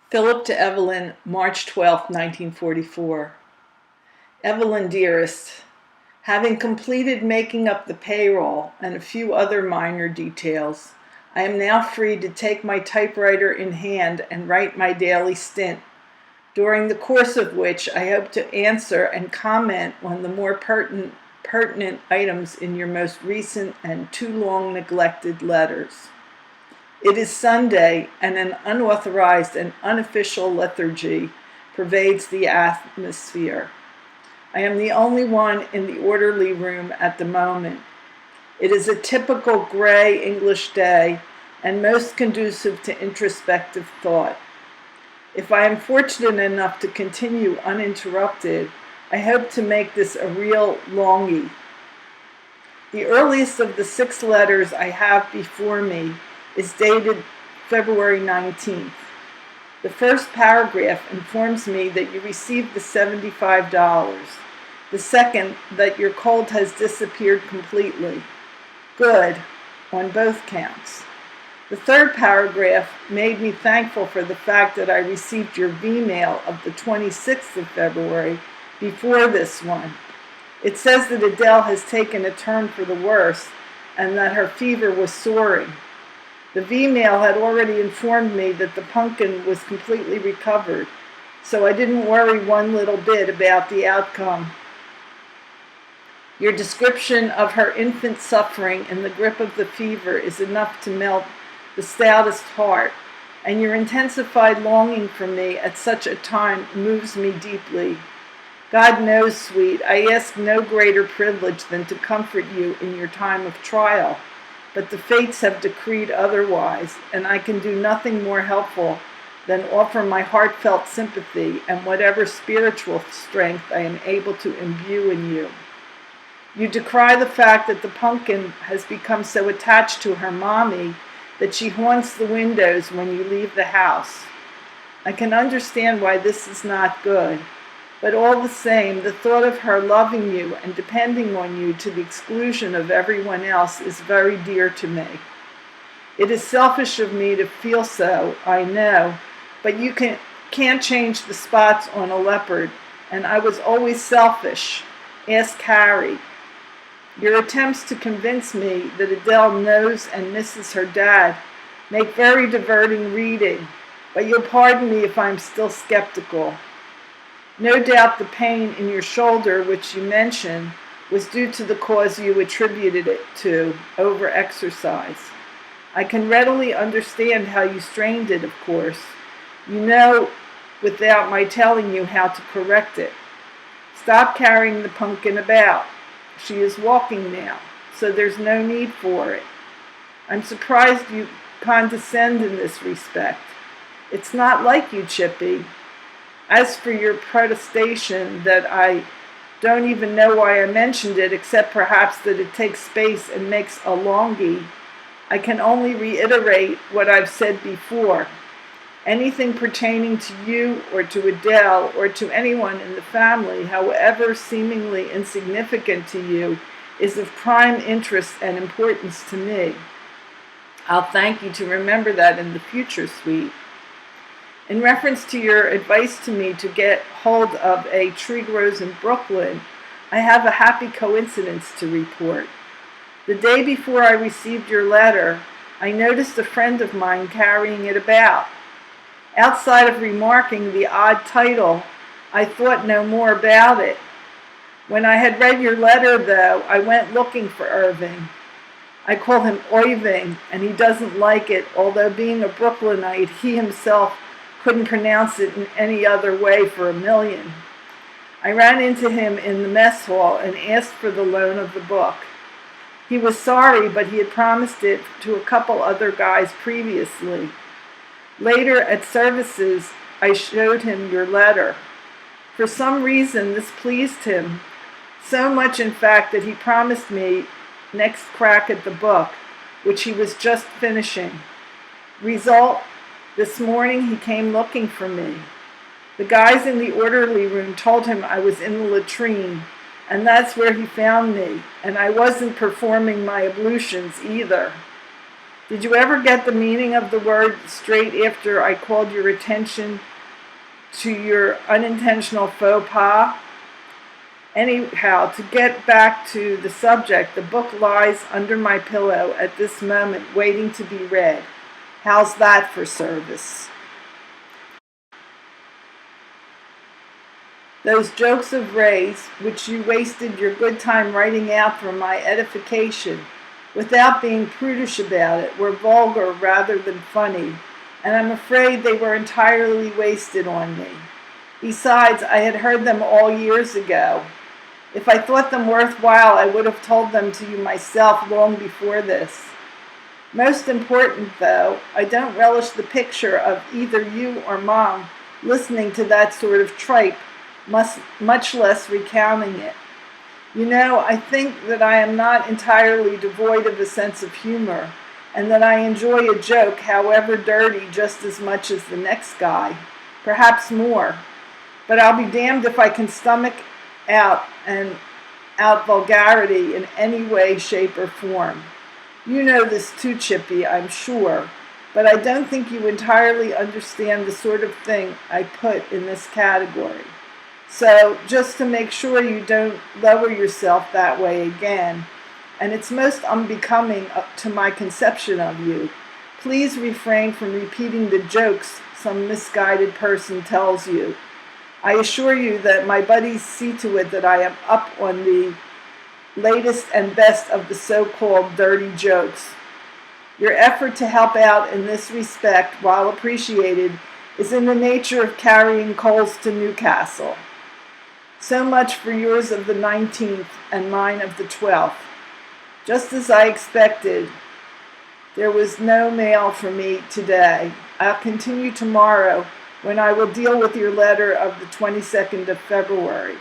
Philip to Evelyn, March 12, 1944. Evelyn, dearest, having completed making up the payroll and a few other minor details, I am now free to take my typewriter in hand and write my daily stint, during the course of which I hope to answer and comment on the more pertinent items in your most recent and too long neglected letters. It is Sunday, and an unauthorized and unofficial lethargy pervades the atmosphere. I am the only one in the orderly room at the moment. It is a typical gray English day and most conducive to introspective thought. If I am fortunate enough to continue uninterrupted, I hope to make this a real longie. The earliest of the 6 letters I have before me is dated February 19th. The first paragraph informs me that you received the $75. The second, that your cold has disappeared completely. Good, on both counts. The third paragraph made me thankful for the fact that I received your V-mail of the 26th of February before this one. It says that Adele has taken a turn for the worse and that her fever was soaring. The V-mail had already informed me that the pumpkin was completely recovered, so I didn't worry one little bit about the outcome. Your description of her infant suffering in the grip of the fever is enough to melt the stoutest heart, and your intensified longing for me at such a time moves me deeply. God knows, sweet, I ask no greater privilege than to comfort you in your time of trial, but the fates have decreed otherwise, and I can do nothing more helpful than offer my heartfelt sympathy and whatever spiritual strength I am able to imbue in you. You decry the fact that the pumpkin has become so attached to her mommy that she haunts the windows when you leave the house. I can understand why this is not good, but all the same, the thought of her loving you and depending on you to the exclusion of everyone else is very dear to me. It is selfish of me to feel so, I know, but you can't change the spots on a leopard, and I was always selfish. Ask Harry. Your attempts to convince me that Adele knows and misses her dad make very diverting reading, but you'll pardon me if I'm still skeptical. No doubt the pain in your shoulder, which you mentioned, was due to the cause you attributed it to, overexercise. I can readily understand how you strained it, of course. You know, without my telling you how to correct it. Stop carrying the pumpkin about. She is walking now, so there's no need for it. I'm surprised you condescend in this respect. It's not like you, Chippy. As for your protestation that I don't even know why I mentioned it, except perhaps that it takes space and makes a longie, I can only reiterate what I've said before. Anything pertaining to you or to Adele or to anyone in the family, however seemingly insignificant to you, is of prime interest and importance to me. I'll thank you to remember that in the future, sweet. In reference to your advice to me to get hold of a tree grows in Brooklyn, I have a happy coincidence to report. The day before I received your letter, I noticed a friend of mine carrying it about. Outside of remarking the odd title, I thought no more about it. When I had read your letter, though, I went looking for Irving. I call him Oiving, and he doesn't like it, although being a Brooklynite, he himself couldn't pronounce it in any other way for a million. I ran into him in the mess hall and asked for the loan of the book. He was sorry, but he had promised it to a couple other guys previously. Later at services, I showed him your letter. For some reason, this pleased him, so much in fact that he promised me next crack at the book, which he was just finishing. Result, this morning he came looking for me. The guys in the orderly room told him I was in the latrine, and that's where he found me, and I wasn't performing my ablutions either. Did you ever get the meaning of the word straight after I called your attention to your unintentional faux pas? Anyhow, to get back to the subject, the book lies under my pillow at this moment, waiting to be read. How's that for service? Those jokes of Ray's, which you wasted your good time writing out for my edification, without being prudish about it, were vulgar rather than funny, and I'm afraid they were entirely wasted on me. Besides, I had heard them all years ago. If I thought them worthwhile, I would have told them to you myself long before this. Most important, though, I don't relish the picture of either you or Mom listening to that sort of tripe, much less recounting it. You know, I think that I am not entirely devoid of a sense of humor, and that I enjoy a joke, however dirty, just as much as the next guy, perhaps more. But I'll be damned if I can stomach out vulgarity in any way, shape, or form. You know this too, Chippy, I'm sure, but I don't think you entirely understand the sort of thing I put in this category. So, just to make sure you don't lower yourself that way again, and it's most unbecoming to my conception of you, please refrain from repeating the jokes some misguided person tells you. I assure you that my buddies see to it that I am up on the latest and best of the so-called dirty jokes. Your effort to help out in this respect, while appreciated, is in the nature of carrying coals to Newcastle. So much for yours of the 19th and mine of the 12th. Just as I expected, there was no mail for me today. I'll continue tomorrow, when I will deal with your letter of the 22nd of February.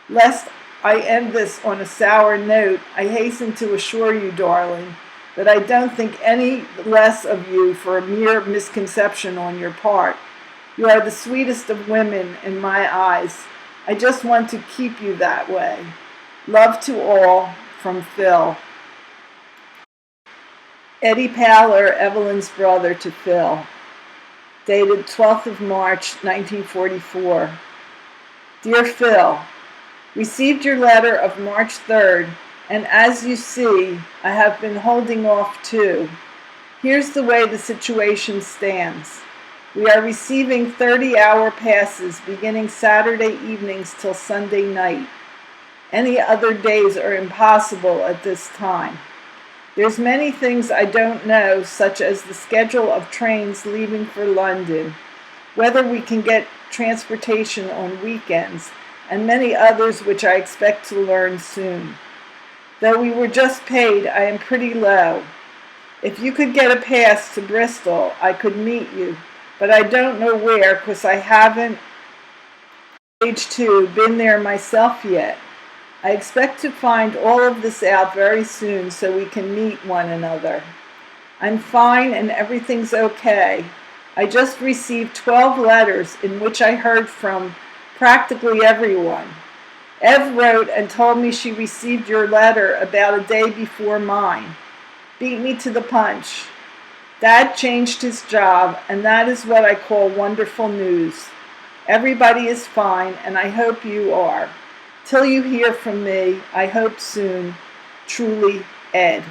Lest I end this on a sour note, I hasten to assure you, darling, that I don't think any less of you for a mere misconception on your part. You are the sweetest of women in my eyes. I just want to keep you that way. Love to all, from Phil. Eddie Powler, Evelyn's brother, to Phil. Dated 12th of March, 1944. Dear Phil, received your letter of March 3rd, and as you see, I have been holding off too. Here's the way the situation stands. We are receiving 30-hour passes beginning Saturday evenings till Sunday night. Any other days are impossible at this time. There's many things I don't know, such as the schedule of trains leaving for London, whether we can get transportation on weekends, and many others which I expect to learn soon. Though we were just paid, I am pretty low. If you could get a pass to Bristol, I could meet you, but I don't know where, because I haven't, age 2, been there myself yet. I expect to find all of this out very soon so we can meet one another. I'm fine and everything's okay. I just received 12 letters in which I heard from practically everyone. Ev wrote and told me she received your letter about a day before mine. Beat me to the punch. Dad changed his job, and that is what I call wonderful news. Everybody is fine, and I hope you are. Till you hear from me, I hope soon. Truly, Ed.